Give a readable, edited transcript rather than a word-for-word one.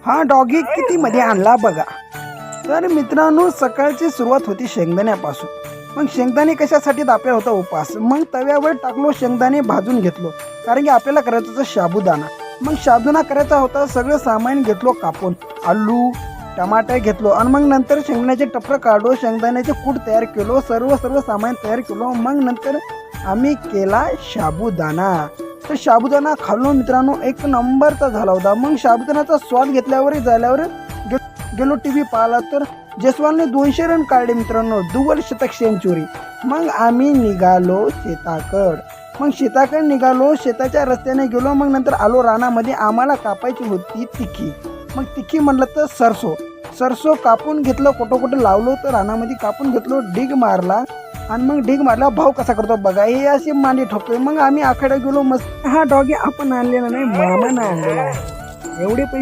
हा डॉगी किती मध्ये आणला बघा. तर मित्रांनो, सकाळची सुरुवात होती शेंगदाण्यापासून. मग शेंगदाणे कशासाठी आपल्याला होता उपास. मग तव्यावर टाकलो, शेंगदाणे भाजून घेतलो, कारण की आपल्याला करायचं होतं साबुदाणा. मग साबुदाणा करायचा होता. सगळं सामान घेतलो कापून, आलू टमाटर घेतलो आणि मग नंतर शेंगदाण्याचे टपर काढलो, शेंगदाण्याचे कूट तयार केलो, सर्व सामान तयार केलो. मग नंतर आम्ही केला साबुदाणा. तर साबुदाणा खाल्लो मित्रांनो, एक नंबरचा झाला होता. मग साबुदाण्याचा स्वाद घेतल्यावर झाल्यावर गेलो टीव्ही पाहिला. तर जयस्वालने 200 रन काढले मित्रांनो, दुवल शतक सेंचुरी. मग आम्ही निघालो शेताकड. मग शेताकडे निघालो, शेताच्या रस्त्याने गेलो. मग नंतर आलो रानामध्ये. आम्हाला कापायची होती तिखी. मग तिखी म्हणलं तर सरसो कापून घेतलं, कुठं लावलो. तर रानामध्ये कापून घेतलो, ढीग मारला. आणि मग ढीग मारला. भाऊ कसा करतो बघा, हे असे मांडी ठोकतोय. मग आम्ही आखाड्यात गेलो. मस्त हा डॉगी आपण आणलेला नाही, मामानं आणलेला आहे. एवढे पैसे